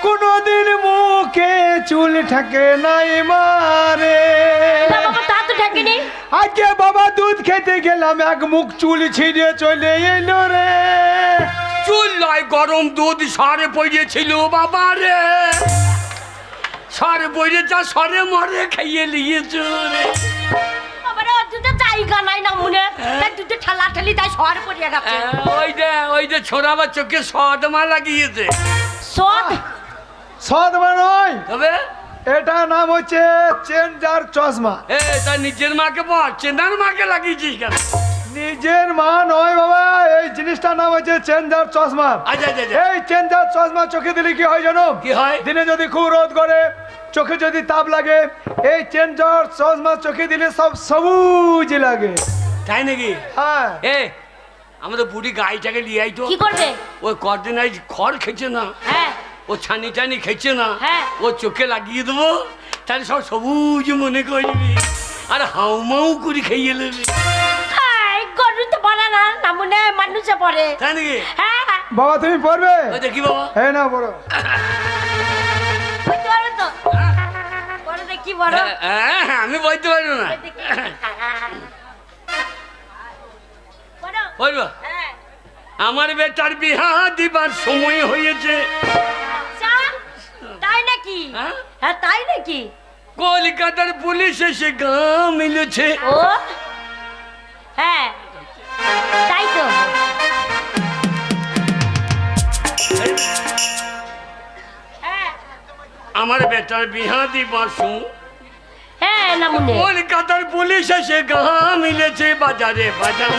কোনদিন মুখে চুল থাকে নাই মারে না বাবা তা তো ঢাকেনি আজকে বাবা দুধ খেতে গেলাম এক মুখ চুল ছিঁড়ে চলে এলো রে চুল লয় গরম দুধ সরে পড়েছিল বাবা রে সরে পড়ে যা সরে মরে খাইয়ে নিয়েছ রে বাবারে দুটো জায়গা নাই না মনে তাই দুটো ঠালা ঠালি তাই শহর পড়িয়া গেছে ওই যে ছোড়া বা চোখে সদমা লাগিয়েছে সব সদমা নয় তবে এটা নাম হচ্ছে চেঞ্জার চশমা এ তার নিজের মাকে বল চেনার মাকে লাগিয়েছিস কেন নিজের মা নয় বাবা এই জিনিসটার নাম হচ্ছে চেঞ্জার চশমা আচ্ছা আচ্ছা আচ্ছা। এই চেঞ্জার চশমা চোখে দিলে কি হয় জানো কি হয়? দিনে যদি খুব রোদ করে চোখে যদি তাপ লাগে এই চেঞ্জার চশমা চোখে দিলে সব সবুজ লাগে তাই নাকি হ্যাঁ এ আমাদের বুড়ি গাইটাকে নিয়ে আইতো কি করবে ওই কদিন আজ খড় খেছে না হ্যাঁ ও ছানি টানি খেছে না হ্যাঁ। ও চোখে লাগিয়ে দেবো তাহলে সব সবুজ মনে করবি আর হাউমাউ করে খাইয়ে নেবে এই গরু তো পড়ে না না মনে মানুষে পড়ে তাই নাকি হ্যাঁ বাবা তুমি পড়বে ওই দেখি বাবা এই না বড় বুঝতে পারবে তো বড় দেখি বড় হ্যাঁ, আমি বলতে পারবো না দেখি। বড় বলবো হ্যাঁ আমার বেটার বিহা দিবার সময় হয়েছে আচ্ছা, তাই নাকি হ্যাঁ? হ্যাঁ তাই নাকি কলকাতার পুলিশ এসে গাঁ মিলেছে ও হ্যাঁ তাই তো হ্যাঁ আমার বেটার বিহা দিবার সময় হ্যাঁ না মনে কলকাতার পুলিশ এসে গাঁ মিলেছে বাজারে বাজার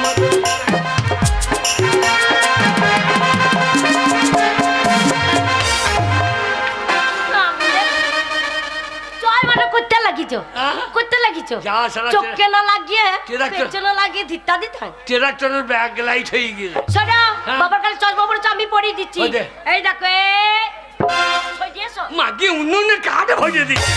চল মানে করতে লাগিছ হ্যাঁ? করতে লাগিছ যা শালা চোখে না লাগিয়ে ট্রাক্টর- পেছনে লাগিয়ে ধিত্তা দিতাম ট্রাক্টরের ব্যাগ লাইট হয়ে গেছে শোনো হ্যাঁ? বাবার কাছে চশমা পড়েছে আমি পরিয়ে দিচ্ছি ওই দে। এই দেখো সরিয়েছো মাকে উন্নয়নের কার্ডে ভরিয়ে দিচ্ছে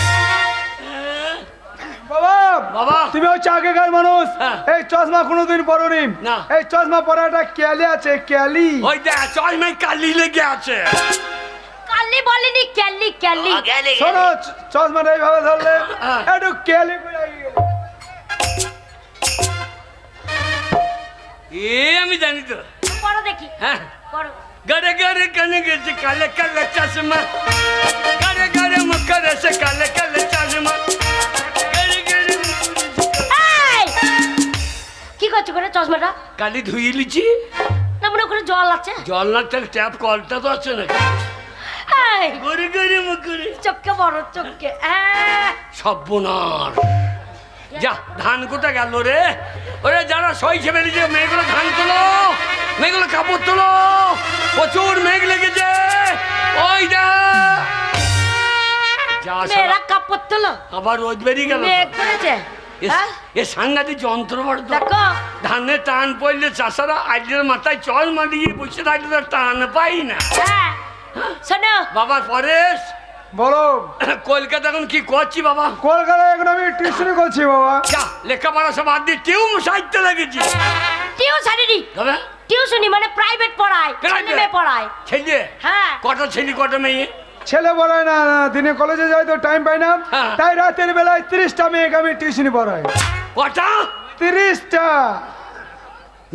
বাবা বাবা তুমি হচ্ছে আগেকার মানুষ হ্যাঁ। এই চশমা কোনোদিন পরনি না। এই চশমা পরাটা ক্যালি আছে ক্যালি ওই দেখ চশমাই কালি লেগে আছে কালি বলিনি ক্যালি ক্যালি শোনো চশমাটা এইভাবে ধরলে হ্যাঁ। একটু ক্যালি করে এগিয়ে গেলে। এ আমি জানি তো পড়ো দেখি হ্যাঁ পড়ো गरे गरे कने गए काले काले चश्मा गरे गरे मुखरे से काले काले चश्मा गरे गरे এই কি করছো করে চশমাটা? কালি ধুয়ে লিছি না মনে করে জল আছে। জল না থাকলে ট্যাপ কলটা তো আছে না এই গরে গরে মুখরে চোখকে বড় চোখকে সর্বনাশ যা ধান কোটা গেল রে ওরে যারা সইছে বেরিয়েছে মেয়েগুলো ধান তোলো মেয়েগুলো কাপড় তোলো প্রচুর মেঘ লেগেছে ওই যা যা মেয়েরা কাপড় তোলো আবার রোদ বেরিয়ে গেল মেঘ করেছে। হ্যাঁ এ সাংঘাতিক যন্ত্র বড় তো। দেখো ধানে টান পড়লে চাষারা আইলের মাথায় চল মারিয়ে বসে থাকলে তো টান পাই না হ্যাঁ শোনো বাবা পরেশ বলো। কলকাতা এখন কি করছি বাবা কলকাতায় এখন আমি টিউশনি করছি বাবা। যা লেখাপড়া সব বাদ দিয়ে টিউম সাহিত্য লাগেছি টিউশনি তবে টিউশনি মানে প্রাইভেট পড়ায় ছেলে মেয়ে পড়ায়। ছেলে হ্যাঁ কটা ছেলে কটা মেয়ে ছেলে পড়ায় না, দিনে কলেজে যাই তো টাইম পাই না, হ্যাঁ। তাই রাতের বেলায় 30টা মেয়েকে আমি টিউশনি পড়াই। কটা 30টা।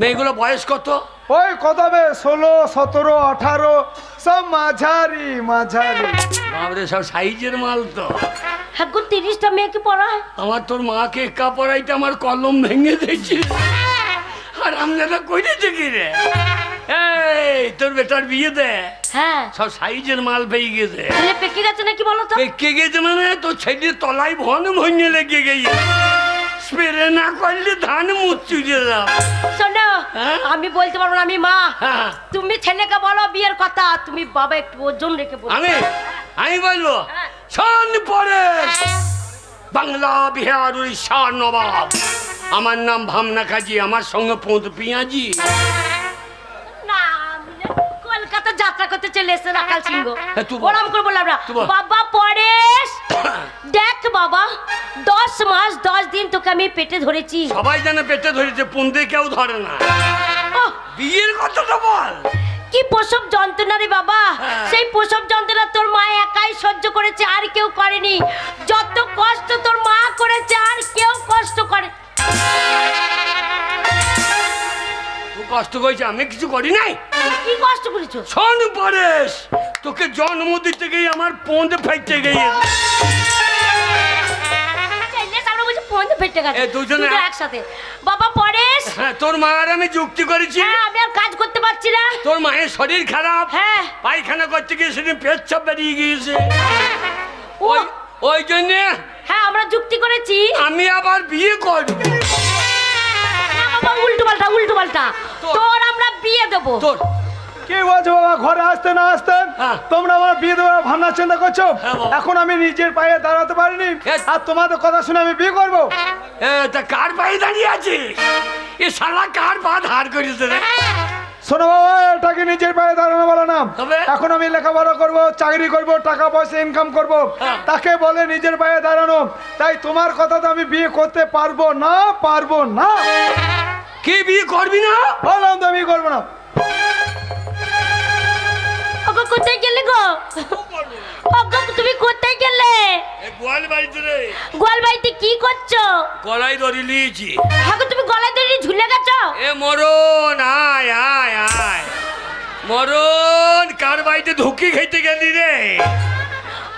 মেয়েগুলো বয়স কত ওই কত হবে 16, 17, 18 সব মাঝারি মাঝারি। বাবরে সব সাইজের মাল তো হ্যাঁ গো 30টা মেয়েকে পড়ায়। আমার তোর মাকে একা পড়াইতে আমার কলম ভেঙে দিয়েছে আর আমরা কইতেছে কি রে এই তোর বেটার বিয়ে দে হ্যাঁ সব সাইজের মাল পেয়ে গেছে ছেলে পেকে গেছে নাকি বলো তো? পেকে গেছে মানে তোর ছেলের তলায় ভন ভঞ্জে লেগে গেছে স্প্রে না করলে ধান মুচুরে যাও শোনো হ্যাঁ? আমি বলতে পারবো না, আমি মা। হ্যাঁ। তুমি ছেলেকে বলো বিয়ের কথা, তুমি বাবা একটু ওজন রেখে বলো। আমি বলবো হ্যাঁ। শোন পরেশ বাংলা বিহার উড়িষ্যার নবাব আমার নাম ভামনা কাজী আমার সঙ্গে পোঁত পিঁয়াজি না আমি না কলকাতা যাত্রা করতে চলে এসে রাখাল সিংহ হ্যাঁ, তুই বল। ওরম করে বললাম না তুই বল। বাবা পরেশ দেখ বাবা 10 মাস 10 দিন তোকে আমি পেটে ধরেছি। সবাই জানে পেটে ধরেছে পুন্দে কেউ ধরে না ওহ, বিয়ের কথাটা বল কি প্রসব যন্ত্রণা রে বাবা। হ্যাঁ। সেই প্রসব যন্ত্রণা তোর মা একাই সহ্য করেছে, আর কেউ করেনি। যত কষ্ট তোর মা করেছে আর কেউ কষ্ট করে। তুই কষ্ট করেছে আমি কিছু করি নাই কি কষ্ট করেছো? শোন পরেশ তোকে জন্ম দিতে গিয়ে আমার পোঁদ ফেটে গিয়ে এ দুজনে একসাথে বাবা পরেশ। হ্যাঁ তোর মা আর আমি যুক্তি করেছি হ্যাঁ আমি আর কাজ করতে পারছি না। তোর মায়ের শরীর খারাপ হ্যাঁ পায়খানা করতে গিয়ে সেদিন পেচ্ছাপ বেরিয়ে গিয়েছে ও, ওই ওই জন্য হ্যাঁ আমরা যুক্তি করেছি। আমি আবার বিয়ে করব না বাবা উল্টো পাল্টা উল্টো পাল্টা। তোর- তোর আমরা বিয়ে দেবো। তোর কি বলছো বাবা? ঘরে আসতে না আসতে হ্যাঁ। তোমরা আমার বিয়ে দেওয়ার ভাবনা চিন্তা করছো। হ্যাঁ বাবা। এখন আমি নিজের পায়ে দাঁড়াতে পারিনি, Yes. আর তোমাদের কথা শুনে আমি বিয়ে করবো? তা কার পায়ে দাঁড়িয়ে আছে এ শালা কার পা ধার করেছে রে শোনো বাবা, এটাকে নিজের পায়ে দাঁড়ানো বলে না। তবে? এখন আমি লেখাপড়া করব, চাকরি করব, টাকা পয়সা ইনকাম করব, হ্যাঁ। তাকে বলে নিজের পায়ে দাঁড়ানো। তাই তোমার কথা তো আমি বিয়ে করতে পারবো না, পারবো না। কি বিয়ে করবি না বললাম তো আমি করবো না। ওগো কোথায় গেলে গো? ওগো তুমি কোথায় গেলে? গোয়াল বাড়িতে রে গোয়ালবাড়িতে কি করছো? গলায় ধরে নিয়েছি হ্যাঁ গো, তুমি গলায় দড়ি ঝুলে গেছো? এ মরণ আয় আয় আয় মরণ কার বাড়িতে ধুকি খেতে গেলি রে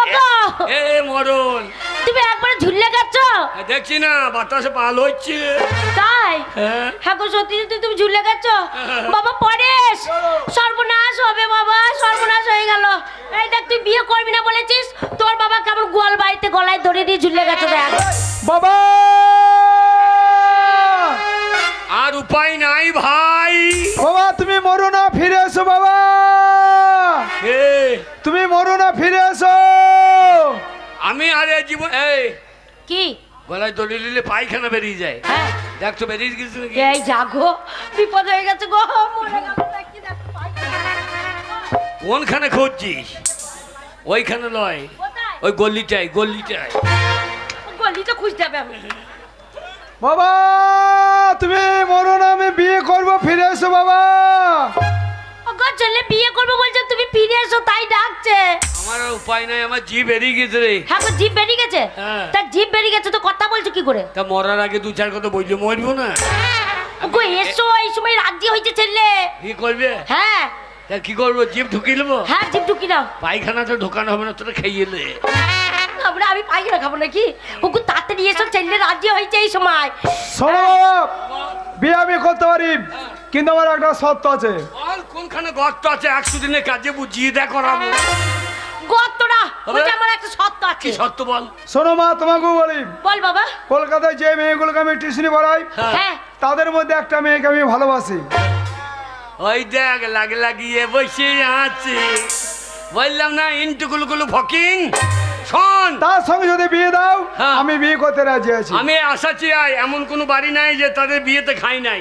ওগো এ মরণ তুমি একবারে ঝুলে গেছো? দেখছি না বাতাসে পাল হচ্ছে তাই? হ্যাঁ হ্যাঁ গো সত্যি সত্যি তুমি ঝুলে গেছো। বাবা পরেশ সর্বনাশ হবে বাবা, সর্বনাশ হয়ে গেল। এই দেখ তুই বিয়ে করবি না বলেছিস, তোর বাবা কেমন গোয়াল বাড়িতে গলায় ধরে দিয়ে ঝুলে গেছে দেখ। বাবা আর উপায় নাই ভাই বাবা তুমি মরো না, ফিরে এসো বাবা। এ তুমি মরো না, ফিরে এসো। আমি আর এ জীবন এই কি? গলায় দড়ি দিলে পায়খানা বেরিয়ে যায় হ্যাঁ দেখ তো বেরিয়ে গেছে নাকি এই জাগো, বিপদ হয়ে গেছে গো, মরে গেল নাকি দেখো পায়খানা। কোনখানে খুঁজছিস ওইখানে লয় কোথায়? ওই গল্লিটাই গল্লিটাই গলিতে খুঁজতে হবে আমি। বাবা তুমি মরো না, আমি বিয়ে করব, ফিরে এসো বাবা। ওগো ছেলে বিয়ে করবে বলছে, তুমি ফিরে এসো তাই ডাকছে। আমার আর উপায় নাই আমার জিভ বেরিয়ে গেছে রে হ্যাঁ গো জিভ বেরিয়ে গেছে? হ্যাঁ। তার জিভ বেরিয়ে গেছে তো কথা বলছো কি করে? তা মরার আগে দু চার কথা বললে মরবো না ওগো এসো, এই সময় রাজি হয়েছে ছেলে। কি করবে হ্যাঁ তা কি করবো, জিপ ঢুকিয়ে নেবো? হ্যাঁ জিপ ঢুকি নাও। পায়খানা তো ঢোকানো হবে না, তোরা খেয়ে এলে। আমরা আমি পাইখানা খাবো নাকি? ওকে তাড়াতাড়ি এসব ছেলে রাজি হয়েছে এই সময়। শোনো বিয়ে আমি করতে পারি, কিন্তু আমার একটা শর্ত আছে। আর কোনখানে গর্ত আছে? 100 দিনের কাজে বুঝিয়ে দেখ করাবো। গতরা হবে? ওটা আমার একটা সত্য কি আছে। সত্য বল? শোনো মা, তোমাকেও বলি, বল বাবা। কলকাতায় যে মেয়েগুলোকে আমি টিউশনি পড়াই, হ্যাঁ তাদের মধ্যে একটা মেয়েকে আমি ভালোবাসি। ওই দেখ লাগিয়ে বসে আছে, বললাম না ইন্টুকুলুকুলু ফকিং। শোন, তার সঙ্গে যদি বিয়ে দাও, হ্যাঁ। আমি বিয়ে করতে রাজি আছি। আমি আশা চাই এমন কোনো বাড়ি নাই যে তাদের বিয়েতে খাই নাই।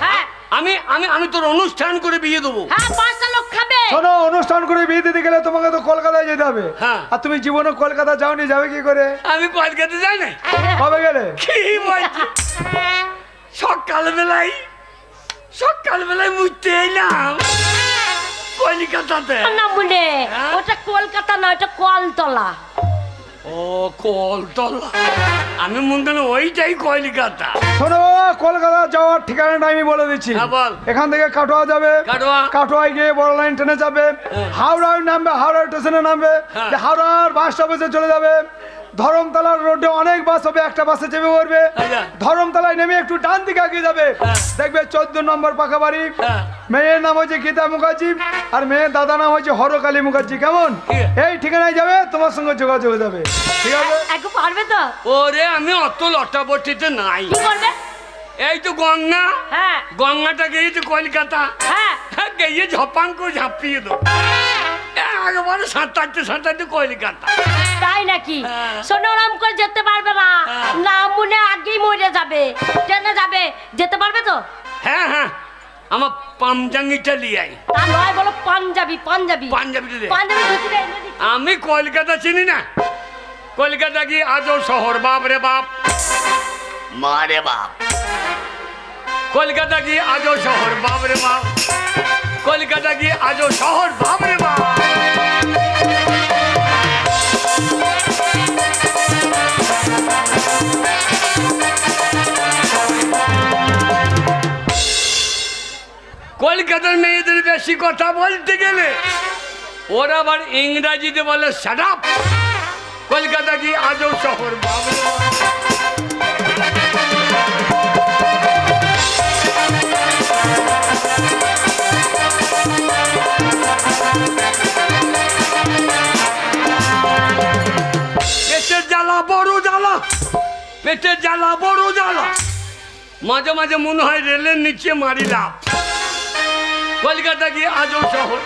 হ্যাঁ আমি আমি আমি তোর অনুষ্ঠান করে বিয়ে দেবো। হ্যাঁ 5টা লোক খাবে। শোনো, অনুষ্ঠান করে বিয়ে দিতে গেলে তোমাকে তো কলকাতায় যেতে হবে। হ্যাঁ। আর তুমি জীবনে কলকাতা যাওনি, যাবে কি করে? আমি কলকাতা যাই না। কবে গেলে? কি বলছি, সকালবেলায় মুছতে এলাম কলকাতাতে। না মনে হ্যাঁ? ওটা কলকাতা না, ওটা কলতলা। ও কলতলা, আমি মনে করলাম ওইটাই কলকাতা। শোনো বাবা, কলকাতা যাওয়ার ঠিকানাটা আমি বলে দিচ্ছি। হ্যাঁ, বল। এখান থেকে কাটোয়া যাবে, কাটোয়া। কাটোয়ায় গিয়ে বড় লাইন ট্রেনে যাবে, হাওড়ায় নামবে, হাওড়া স্টেশনে নামবে, হ্যাঁ। হাওড়ার বাস স্টপেজে চলে যাবে। ধরমতলার রোডে অনেক বাস হবে, একটা বাসে চেপে পড়বে। আচ্ছা। ধরমতলায় নেমে একটু ডান দিকে এগিয়ে যাবে, হ্যাঁ। দেখবে 14 নম্বর পাকা বাড়ি। হ্যাঁ। মেয়ের নাম হচ্ছে গীতা মুখার্জি, আর মেয়ের দাদা নাম হচ্ছে হরকালী মুখার্জি। কেমন? ঠিক আছে। এই ঠিকানায় যাবে, তোমার সঙ্গে যোগাযোগ হয়ে যাবে। ঠিক আছে? একটু পারবে তো? ওরে আমি অত লটাপটিতে নাই। কি করবে? এই তো গঙ্গা, হ্যাঁ গঙ্গাটা গিয়েছে কলকাতা। হ্যাঁ হ্যাঁ, গিয়ে ঝপাঙ্ক ঝাঁপিয়ে দো, একবারে সাঁতারতে কলকাতা। তাই নাকি? হ্যাঁ। সোনারাম করে যেতে পারবে না, হ্যাঁ। না মনে আগেই মরে যাবে। ট্রেনে যাবে, যেতে পারবে তো? হ্যাঁ হ্যাঁ, আমার পামজাঙ্গিটা লিয়াই। তা নয় বলো পাঞ্জাবি। পাঞ্জাবি পাঞ্জাবিটা দে। পাঞ্জাবি ধুতিটা এনে দিচ্ছি। আমি কলকাতা চিনি না। কলকাতা কি আজও শহর, বাপ রে বাপ, মা রে বাপ। কলকাতা কি আজও শহর, বাপ রে বাপ। কলকাতা কি আজও শহর, বাপ রে বাপ। কলকাতার মেয়েদের বেশি কথা বলতে গেলে ওরা আবার ইংরাজিতে বলে শাট আপ। কলকাতা কি আজও শহর, বাপ রে বাপ। পেটের জ্বালা বড় জ্বালা, পেটের জ্বালা বড় জ্বালা, মাঝে মাঝে মনে হয় রেলের নিচে মারিলাম। কলকাতা কি আজও শহর।